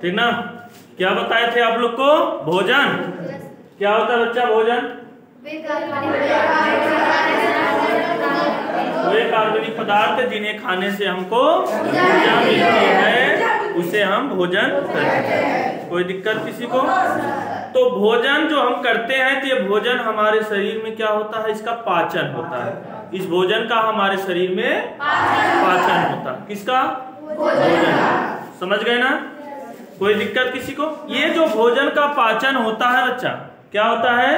ठीक ना। क्या बताए थे आप लोग को? भोजन क्या होता है बच्चा? भोजन वे कार्बनिक पदार्थ जिन्हें खाने से हमको ऊर्जा मिलती है उसे हम भोजन कहते हैं। कोई दिक्कत किसी को? तो भोजन जो हम करते हैं तो ये भोजन हमारे शरीर में क्या होता है? इसका पाचन होता है। इस भोजन का हमारे शरीर में पाचन होता है। किसका? भोजन। समझ गए ना? कोई दिक्कत किसी को? ये जो भोजन का पाचन होता है बच्चा, क्या होता है?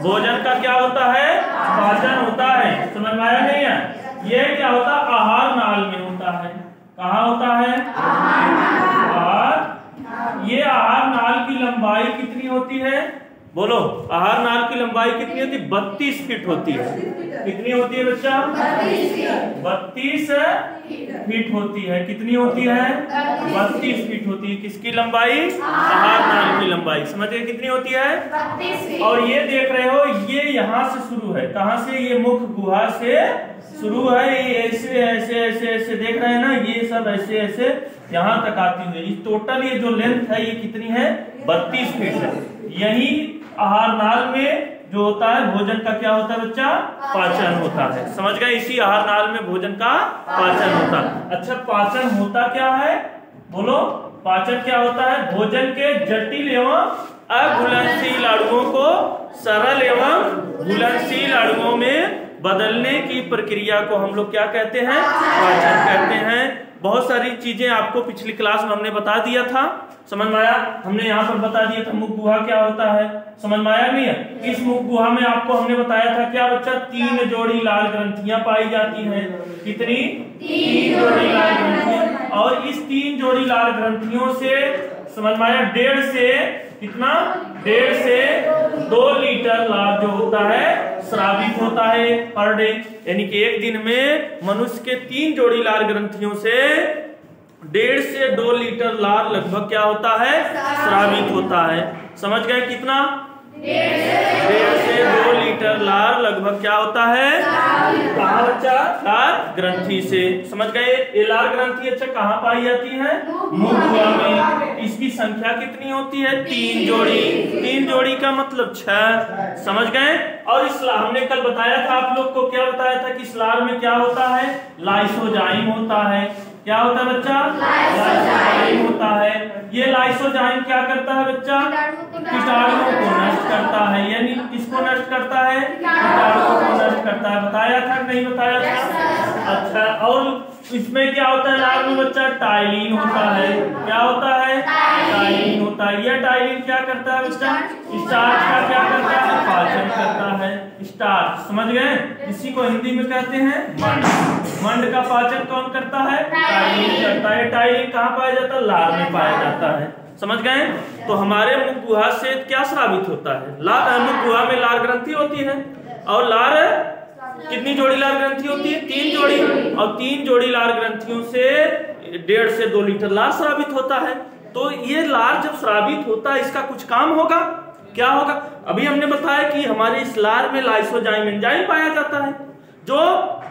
भोजन का क्या होता है? पाचन होता है। समझ में आया नहीं है? ये क्या होता है? आहार नाल में होता है। कहाँ होता है? आहार। ये आहार नाल की लंबाई कितनी होती है? बोलो, आहार नाल की लंबाई कितनी होती है? 32 फीट होती है। कितनी होती है बच्चा? 32 फीट होती है। कितनी होती है? 32 फीट होती है। किसकी लंबाई? आहार नाल की लंबाई। समझिए कितनी होती है? 32। और ये देख रहे हो, ये यहाँ से शुरू है। कहाँ से? ये मुख गुहा से शुरू है। ये ऐसे ऐसे ऐसे ऐसे देख रहे हैं ना, ये सब ऐसे ऐसे यहाँ तक आती हुई। टोटल ये जो लेंथ है ये कितनी है? 32 फीट है। यही आहार नाल में जो होता है भोजन का क्या होता है बच्चा? पाचन होता है। समझ गए? इसी आहार नाल में भोजन का पाचन होता है। अच्छा, पाचन होता क्या है? बोलो, पाचन क्या होता है? भोजन के जटिल एवं अघुलनशील अणुओं को सरल एवं घुलनशील अणुओं में बदलने की प्रक्रिया को हम लोग क्या कहते हैं? पाचन कहते हैं। बहुत सारी चीजें आपको पिछली क्लास में हमने बता दिया था। समझ में आया? हमने यहाँ पर बता दिया था मुख गुहा क्या होता है। समझ में आया नहीं है? इस मुख गुहा में आपको हमने बताया था क्या बच्चा? 3 जोड़ी लाल ग्रंथियां पाई जाती हैं। कितनी? 3 जोड़ी लाल ग्रंथियां। और इस 3 जोड़ी लाल ग्रंथियों से समझ में आया? 1.5 से कितना? 1.5 से 2 लीटर लाल जो होता है स्रावित होता है पर डे। यानी कि एक दिन में मनुष्य के 3 जोड़ी लाल ग्रंथियों से 1.5 से 2 लीटर लाल लगभग क्या होता है? स्रावित होता है। समझ गए कितना? 1.5 से 2 लीटर लाल लगभग क्या होता है? कहाँ बच्चा? लाल ग्रंथि से। समझ गए? ये लाल ग्रंथि अच्छा कहाँ पाई जाती है? मुख गुहा में। इसकी संख्या कितनी होती है? 3 जोड़ी। 3 जोड़ी का मतलब 6। समझ गए? और इस हमने कल बताया था आप लोग को, क्या बताया था कि इस लार में क्या होता है? लाइसोजाइम होता है। क्या होता है बच्चा? लाइसोजाइम होता है। ये लाइसोजाइम क्या करता है बच्चा? कीटाणुओं को नष्ट करता है। यानी किसको नष्ट करता है? कीटाणुओं को नष्ट करता है। बताया था नहीं बताया था? अच्छा, और इसमें क्या होता है लार में बच्चा? टाइलिन होता है। क्या होता है? टाइलिन होता है। यह टाइलिन क्या करता है बच्चा? स्टार्च का क्या करता है? पाचन करता है। स्टार्च। समझ गए? इसी को हिंदी में कहते हैं मंड। मंड का पाचन कौन करता है? टाइलिन करता है। टाइलिन कहाँ पाया जाता है? लार में पाया जाता है। समझ गए? तो हमारे मुख गुहा से क्या स्रावित होता है? मुख गुहा में लार ग्रंथि होती है। और लार कितनी जोड़ी लार ग्रंथि होती है? 3 जोड़ी। और 3 जोड़ी लार ग्रंथियों से 1.5 से 2 लीटर लार स्रावित होता है। तो ये लार जब स्रावित होता है इसका कुछ काम होगा। क्या होगा? अभी हमने बताया कि हमारे इस लार में लाइसोजाइम एंजाइम पाया जाता है जो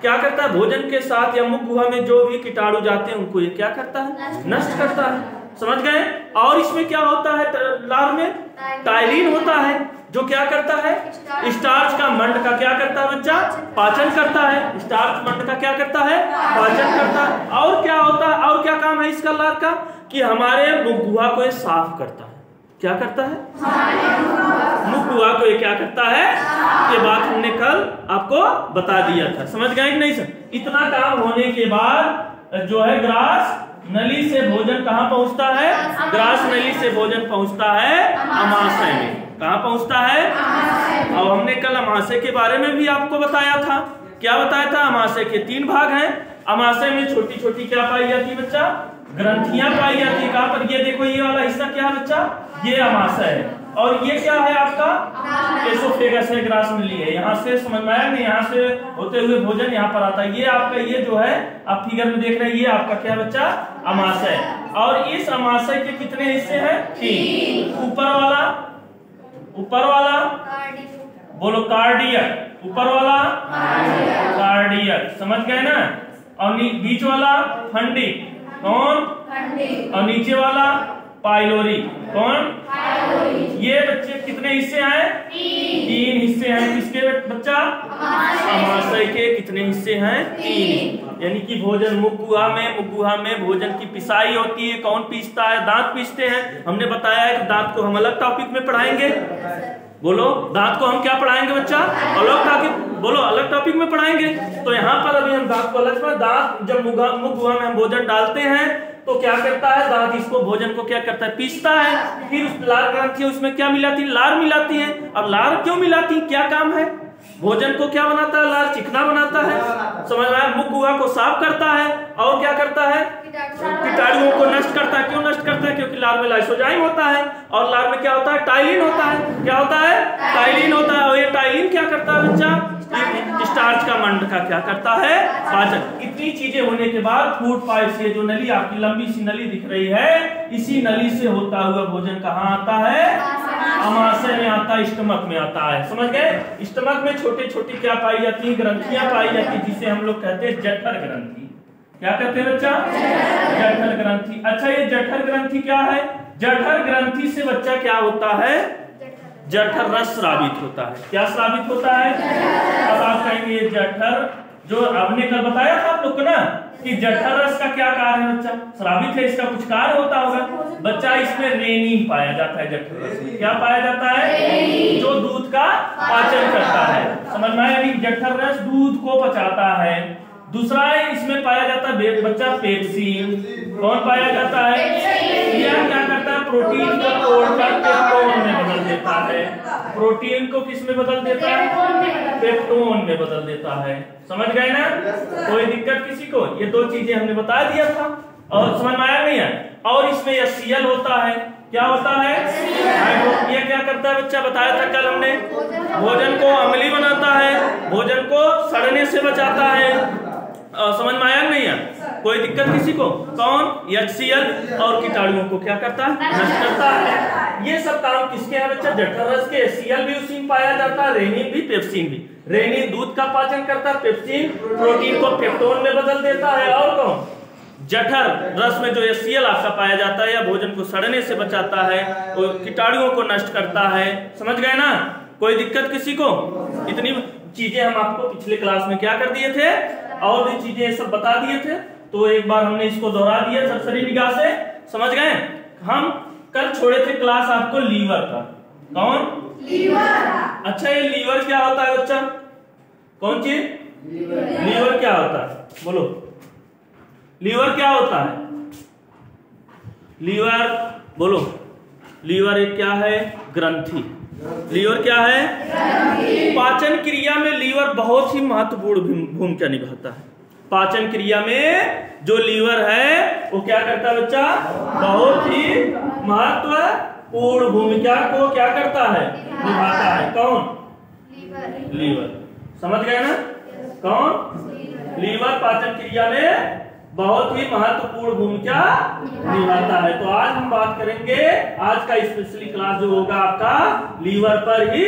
क्या करता है? भोजन के साथ या मुख गुहा में जो भी कीटाणु जाते हैं उनको ये क्या करता है? नष्ट करता है। समझ गए? और इसमें क्या होता है? लार में टाइलिन होता है जो क्या करता है? स्टार्च का मंड का क्या करता है बच्चा? पाचन करता है। स्टार्च मंड का क्या करता है? पाचन करता है। और क्या होता है? और क्या काम है इसका लार का? कि हमारे मुख गुहा को ये साफ करता है। क्या करता है? मुख गुहा को ये क्या करता है? ये बात हमने कल आपको बता दिया था। समझ गए कि नहीं सर? इतना काम होने के बाद जो है ग्रास नली से भोजन कहाँ पहुंचता है? ग्रास नली से भोजन पहुंचता है अमाशय में। कहाँ पहुंचता है? और हमने कल अमाशय के बारे में भी आपको बताया था। क्या बताया था? अमाशय के 3 भाग हैं। अमाशय में छोटी छोटी क्या पाई जाती है बच्चा? ग्रंथियां पाई जाती है। कहाँ पर? ये देखो, ये वाला हिस्सा क्या है बच्चा? ये अमाशय है। और ये क्या है आपका? एसोफेगस है, ग्रास नली है। यहाँ से समझ में आया नहीं? यहाँ से होते हुए भोजन यहाँ पर आता है। ये आपका ये जो है आप फिगर में देख रहे हैं, ये आपका क्या बच्चा? अमाशय। और इस अमाशय के कितने हिस्से हैं? 3। ऊपर वाला बोलो कार्डियक। ऊपर वाला कार्डियक। समझ गए ना? और बीच वाला फंडिक। कौन? और नीचे वाला पाइलोरी। कौन? ये बच्चे कितने हिस्से हैं? 3 हिस्से हैं। किसके बच्चा? अमाशय के कितने हिस्से हैं? 3। यानी कि भोजन मुखगुहा में भोजन की पिसाई होती है। कौन पीसता है? दांत पीसते हैं। हमने बताया है कि दांत को हम अलग टॉपिक में पढ़ाएंगे। बोलो, दांत को हम क्या पढ़ाएंगे बच्चा? अलग टॉपिक। बोलो, अलग टॉपिक में पढ़ाएंगे। तो यहाँ पर अभी हम दांत को अलग में, दांत जब मुखगुहा में हम भोजन डालते हैं तो क्या करता है? दांत इसको भोजन को क्या करता है? पीसता है। फिर उस लार ग्रंथि उसमें क्या मिलाती है? लार मिलाती है। अब लार क्यों मिलाती है? क्या काम है? भोजन को क्या बनाता है? लार चिकना बनाता है। समझ रहा है? मुखगुहा को साफ करता है और क्या करता है? कीटाणुओं को नष्ट करता है। क्यों नष्ट करता है? क्योंकि लार में लाइसोजाइम होता है और लार में क्या होता है? टाइलिन होता है। क्या होता है? टाइलिन होता है। और ये टाइलिन क्या करता है बच्चा? स्टार्च का मंड का क्या करता है? पाचन। इतनी चीजें होने के बाद फूड पाइप से जो नली आपकी लंबी सी नली दिख रही है, इसी नली से होता हुआ भोजन कहाँ आता है? अमाशय में आता है, स्टमक में आता है। समझ गए? स्टमक में छोटे छोटे क्या पाई जाती है? ग्रंथियां पाई जाती है, जिसे हम लोग कहते हैं जठर ग्रंथि। क्या कहते हैं बच्चा? जठर ग्रंथि। अच्छा, ये जठर ग्रंथि क्या है? जठर ग्रंथि से बच्चा क्या होता है? जठर रस स्रावित होता है। क्या स्रावित होता है? अब आप कहेंगे जठर, जो आपने कल बताया था आप लोग को ना कि जठर रस का क्या कार्य है बच्चा? स्रावित है, इसका कुछ कार्य होता होगा बच्चा। इसमें रेनिन पाया जाता है जठर रस में। क्या पाया जाता है? जो दूध का पाचन करता है। समझ में आया? जठर रस दूध को पचाता है। दूसरा है, इसमें पाया जाता है बच्चा पेप्सिन। कौन पाया जाता है? यह क्या करता है? प्रोटीन को तोड़कर पेप्टोन में बदल देता है। प्रोटीन को किस में बदल देता है? पेप्टोन में बदल देता है। समझ गए ना? कोई दिक्कत किसी को? ये 2 चीजें हमने बता दिया था और समझ में आया नहीं है? और इसमें HCl होता है। क्या होता है? ये क्या करता है बच्चा? बताया था कल हमने। भोजन को अम्लीय बनाता है, भोजन को सड़ने से बचाता है। समझ में आया नहीं है? कोई दिक्कत किसी को? कौन? HCl। और कीटाणुओं को क्या करता है? नष्ट करता है। ये सब काम किसके हैं बच्चा? जठर रस के। HCl भी उसी में पाया जाता है, रेनिन भी, पेप्सिन भी। रेनिन दूध का पाचन करता है, पेप्सिन प्रोटीन को पेप्टोन में बदल देता है। और कौन? जठर रस में जो HCl आपका पाया जाता है, या भोजन को सड़ने से बचाता है, कीटाणुओं को नष्ट करता है। समझ गए ना? कोई दिक्कत किसी को? इतनी चीजें हम आपको पिछले क्लास में क्या कर दिए थे, और भी चीजें सब बता दिए थे। तो एक बार हमने इसको दोहरा दिया सरसरी निगाह से। समझ गए? हम कल छोड़े थे क्लास आपको लीवर का। कौन? लीवर। अच्छा, ये लीवर क्या होता है बच्चा? कौन चीज? लीवर क्या होता है? बोलो, लीवर क्या होता है? लीवर, बोलो, लीवर एक क्या है? ग्रंथि। लीवर क्या है? पाचन क्रिया में लीवर बहुत ही महत्वपूर्ण भूमिका निभाता है। पाचन क्रिया में जो लीवर है वो क्या करता है बच्चा? बहुत ही महत्वपूर्ण भूमिका को क्या करता है? निभाता है। कौन? लीवर। समझ गए ना? कौन? लीवर पाचन क्रिया में बहुत ही महत्वपूर्ण भूमिका निभाता है। तो आज हम बात करेंगे, आज का स्पेशली क्लास जो होगा आपका लीवर पर ही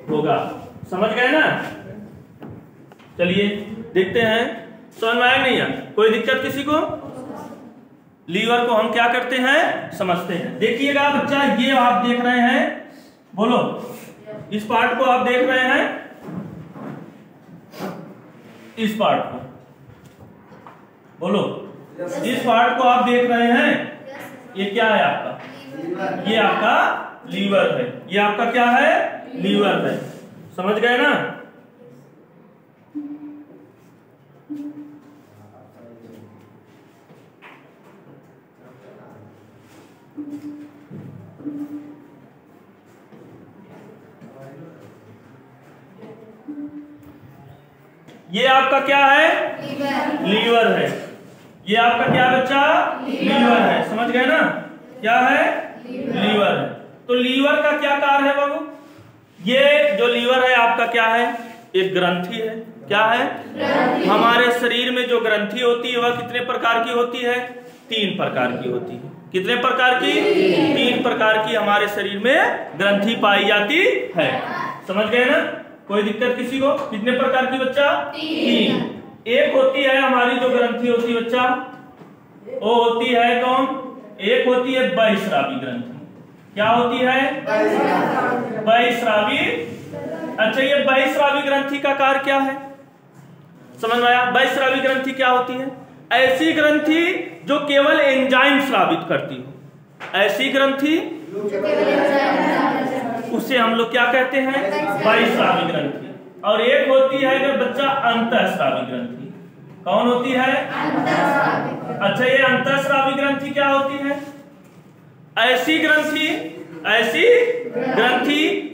होगा। समझ गए ना? चलिए देखते हैं। समझ में आया नहीं है? कोई दिक्कत किसी को? लीवर को हम क्या करते हैं? समझते हैं। देखिएगा बच्चा, ये आप देख रहे हैं, बोलो, इस पार्ट को आप देख रहे हैं, इस पार्ट को बोलो, इस पार्ट को आप देख रहे हैं, ये क्या है आपका? ये आपका लीवर है। ये आपका क्या है? लीवर है। समझ गए ना? ये आपका क्या है? लीवर है। ये आपका क्या बच्चा? लीवर है। समझ गए ना? क्या है? लीवर है। तो लीवर का क्या कार्य है बाबू? ये जो लीवर है आपका क्या है? एक ग्रंथि है। क्या है? हमारे शरीर में जो ग्रंथि होती है वह कितने प्रकार की होती है? 3 प्रकार की होती है। कितने प्रकार की? 3 प्रकार की हमारे शरीर में ग्रंथि पाई जाती है। समझ गए ना? कोई दिक्कत किसी को? कितने प्रकार की बच्चा? 3। एक होती है हमारी जो ग्रंथि होती है बच्चा, वो होती है कौन? एक होती है बहिस्रावी ग्रंथि। क्या होती है? बहिस्रावी। अच्छा, ये बहिस्रावी ग्रंथि का कार्य क्या है, समझ में आया? बहिस्रावी ग्रंथि क्या होती है? ऐसी ग्रंथि जो केवल एंजाइम स्रावित करती हो, ऐसी ग्रंथि उसे हम लोग क्या कहते हैं? बहिस्रावी ग्रंथि। और एक होती है जो बच्चा अंतःस्रावी ग्रंथि। कौन होती है? अच्छा, ये अंतःस्रावी ग्रंथि क्या होती है? ऐसी ग्रंथि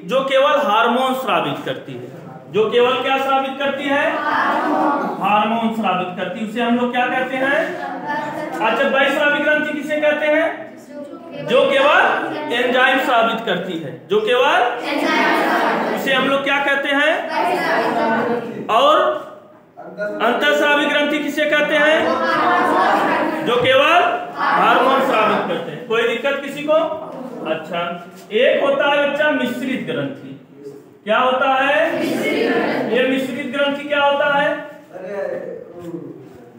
जो केवल हार्मोन स्रावित करती है, जो केवल क्या स्रावित करती है? हार्मोन स्रावित करती है, उसे हम लोग क्या कहते हैं? अच्छा, बहिस्रावी ग्रंथि किसे कहते हैं? जो केवल एंजाइम स्रावित करती है, जो केवल उसे हम लोग क्या कहते हैं? और अंतःस्रावी ग्रंथि किसे कहते हैं? जो केवल हार्मोन स्रावित करते हैं। कोई दिक्कत किसी को? अच्छा, एक होता है बच्चा मिश्रित ग्रंथि। क्या होता है? ये मिश्रित ग्रंथि क्या होता है?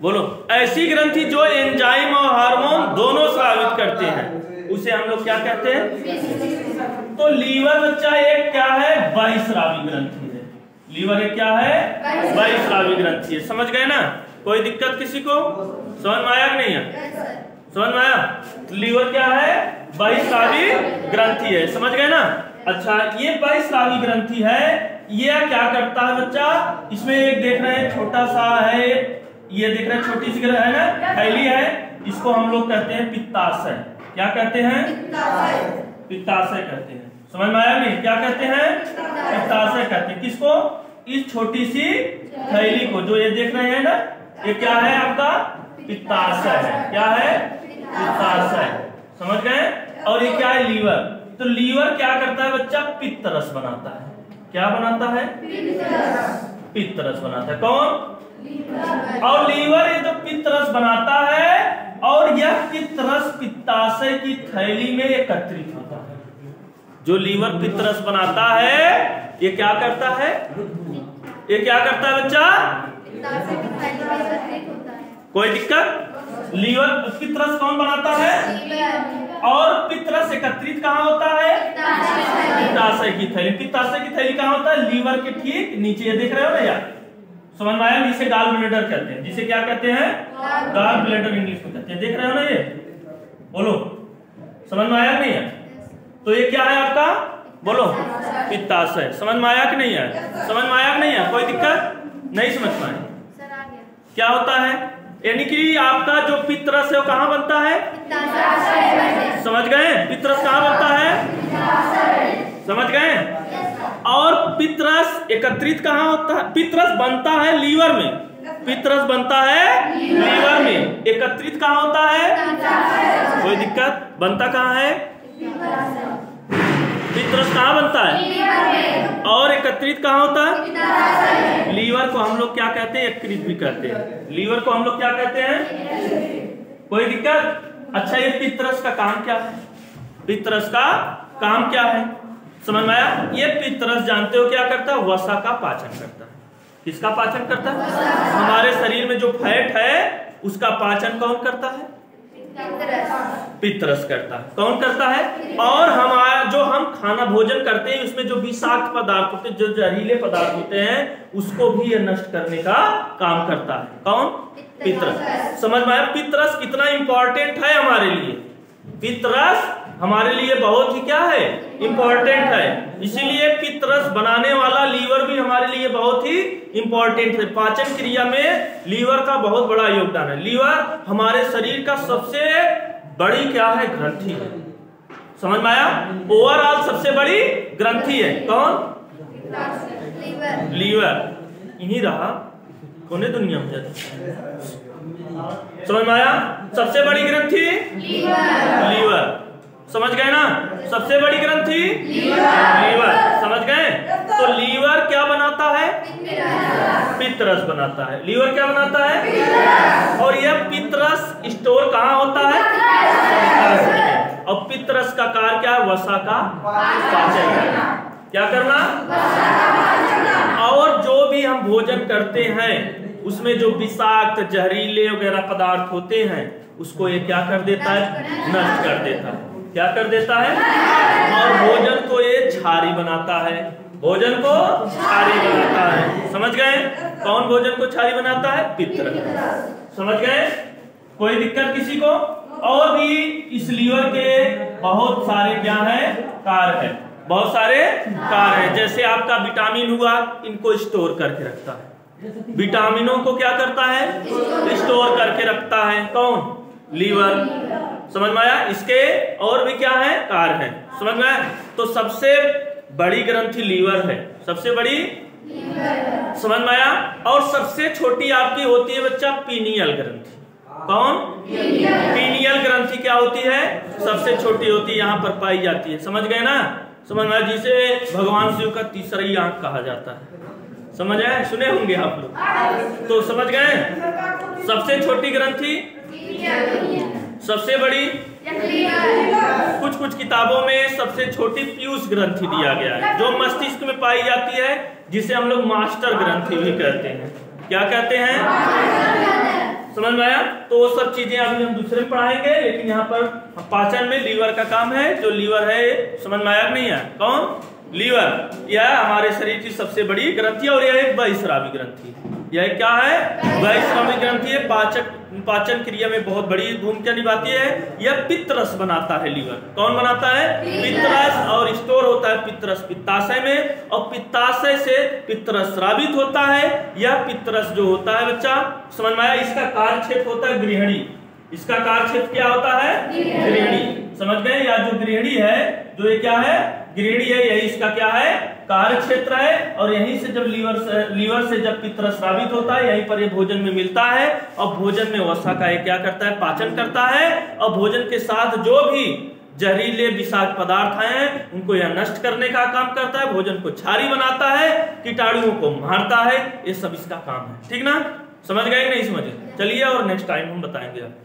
बोलो। ऐसी ग्रंथि जो एंजाइम और हार्मोन दोनों स्रावित करते हैं, उसे हम लोग क्या कहते हैं? तो लीवर बच्चा एक क्या है? बहिस्रावी ग्रंथि है। लीवर एक क्या है? बहिस्रावी ग्रंथि है। समझ गए ना? कोई दिक्कत किसी को? समझ में आया कि नहीं है? समझ में आया? लीवर क्या है? बहिस्रावी ग्रंथि है। समझ गए ना? अच्छा, ये बहिस्रावी ग्रंथि है, ये क्या करता है बच्चा? इसमें एक देख रहे हैं छोटा सा है, ये देख रहे हैं छोटी सी है ना, थैली है, इसको हम लोग कहते हैं पित्ताशय। क्या कहते हैं? पित्ताशय कहते हैं। समझ में आया नहीं? क्या कहते हैं? पित्ताशय कहते हैं। किसको? इस छोटी सी थैली को, जो ये देख रहे हैं ना, ये क्या है आपका? पित्ताशय है। क्या है? पित्ताशय। समझ गए? और ये क्या है? लीवर। तो लीवर क्या करता है बच्चा? पित्त रस बनाता है। क्या बनाता है? पित्त रस बनाता है। कौन? और लीवर ये जो पित्त रस बनाता है, और यह पित्त रस पित्ताशय की थैली में एकत्रित होता है। जो लीवर पित्त रस बनाता है, ये क्या करता है? ये क्या करता है बच्चा? कोई दिक्कत? लीवर पित्त रस कौन बनाता है? और पित्त रस एकत्रित कहाँ होता है? पित्ताशय की थैली। पित्ताशय की थैली कहाँ होता है? लीवर के ठीक नीचे। ये देख रहे हो ना यार? समझ में आया? जिसे गॉल ब्लैडर कहते हैं। जिसे क्या कहते हैं? गॉल ब्लैडर इंग्लिश में कहते हैं। देख रहे हो ना? ये बोलो, समझ में आया नहीं है? तो ये क्या है आपका? बोलो, पित्ताशय। समझ में आया कि नहीं है? समझ में आया कि नहीं है? कोई दिक्कत नहीं? समझ में आया? क्या होता है? यानी कि आपका जो पित्त रस है वो कहाँ बनता है? समझ गए? पित्त रस कहाँ बनता है? समझ गए? और पित्त रस एकत्रित कहाँ होता है? पित्त रस बनता है लीवर में। पित्त रस बनता है लीवर में। एकत्रित कहाँ होता है? कोई दिक्कत? बनता कहाँ है? पित्त रस कहाँ बनता है? और एकत्रित कहाँ होता है? लीवर को हम लोग क्या कहते हैं? यकृत भी कहते हैं। लीवर को हम लोग क्या कहते हैं? कोई दिक्कत? अच्छा, ये पित्त रस का काम क्या है? पित्त रस का काम क्या है? समझ में आया? ये पित्त रस जानते हो क्या करता है? वसा का पाचन करता है। किसका पाचन करता है? हमारे शरीर में जो फैट है उसका पाचन कौन करता है? पित्त रस करता है। कौन करता है? और हमारा जो हम खाना भोजन करते हैं उसमें जो विषाक्त पदार्थ होते हैं, जो जहरीले पदार्थ होते हैं, उसको भी ये नष्ट करने का काम करता है। कौन? पित्त रस। समझ में आया? पित्त रस कितना इंपॉर्टेंट है हमारे लिए? पित्त रस हमारे लिए बहुत ही क्या है? इंपॉर्टेंट है। इसीलिए पित्त रस बनाने वाला लीवर भी हमारे लिए बहुत ही इंपॉर्टेंट है। पाचन क्रिया में लीवर का बहुत बड़ा योगदान है। लीवर हमारे शरीर का सबसे बड़ी क्या है? ग्रंथि है। समझ में आया? ओवरऑल सबसे बड़ी ग्रंथि है। कौन? लीवर। इन्हीं रहा कोने दुनिया में जाता। समझ में आया? सबसे बड़ी ग्रंथि लीवर। समझ गए ना? सबसे बड़ी ग्रंथि लीवर। समझ गए? तो लीवर क्या बनाता है? पित्त रस बनाता है। लीवर क्या बनाता है? और यह पित्त रस स्टोर कहाँ होता है? और पित्त रस का कार्य क्या है? वसा का पाचन करना। क्या करना? और जो भी हम भोजन करते हैं उसमें जो विषाक्त जहरीले वगैरह पदार्थ होते हैं उसको ये क्या कर देता है, नष्ट कर देता है। क्या कर देता है? और भोजन को ये क्षारी बनाता है, भोजन को क्षारी बनाता है। समझ गए? कौन भोजन को क्षारी बनाता है? पित्त। समझ गए? कोई दिक्कत किसी को? और भी इस लीवर के बहुत सारे क्या है, कार्य है, बहुत सारे कार्य है। जैसे आपका विटामिन हुआ, इनको स्टोर करके रखता है, विटामिनों को क्या करता है, स्टोर करके रखता है। कौन? लीवर। समझ में आया? इसके और भी क्या है, कार्य है। समझ में आया? तो सबसे बड़ी ग्रंथि लीवर है, सबसे बड़ी समझ में आया? और सबसे छोटी आपकी होती है बच्चा पीनियल ग्रंथि। कौन? पीनियल ग्रंथि क्या होती है? सबसे छोटी होती है, यहाँ पर पाई जाती है। समझ गए ना? समझ में? जिसे भगवान शिव का तीसरी आंख कहा जाता है। समझ आए? सुने होंगे आप लोग, तो समझ गए? सबसे छोटी ग्रंथि, सबसे बड़ी, कुछ कुछ किताबों में सबसे छोटी पीयूष ग्रंथि दिया गया है, जो मस्तिष्क में पाई जाती है, जिसे हम लोग मास्टर ग्रंथि भी कहते हैं। क्या कहते हैं? समझ में आया? तो वो सब चीजें अभी हम दूसरे में पढ़ाएंगे, लेकिन यहाँ पर पाचन में लीवर का काम है। जो लीवर है, समझ में आया नहीं है? कौन? लीवर। यह हमारे शरीर की सबसे बड़ी ग्रंथि है और यह एक बहिस्रावी ग्रंथि है। यह क्या है? बहिस्रावी ग्रंथि है। पाचन क्रिया में बहुत बड़ी भूमिका निभाती है। यह पित्तरस बनाता है लीवर। कौन बनाता है? पित्तरस। और स्टोर होता है पित्तरस पित्ताशय में, और पित्ताशय से पित्तरस स्रावित होता है। यह पित्तरस जो होता है बच्चा, समझ में आया? इसका कार्यक्षेत्र होता है गृहिणी। इसका कार्यक्षेत्र क्या होता है? गृहिणी। समझ गए? या जो गृहिणी है, जो ये क्या है, गृहिणी है, यही इसका क्या है, कार्य क्षेत्र है। और यहीं से जब लीवर से जब पित्तरस स्रावित होता है, यहीं पर ये भोजन में मिलता है, और भोजन में वसा का ये क्या करता है, पाचन करता है। और भोजन के साथ जो भी जहरीले विषाक्त पदार्थ हैं उनको यह नष्ट करने का काम करता है, भोजन को क्षारी बनाता है, कीटाणुओं को मारता है। ये सब इसका काम है। ठीक ना? समझ गए? नहीं समझे? चलिए और नेक्स्ट टाइम हम बताएंगे आपको।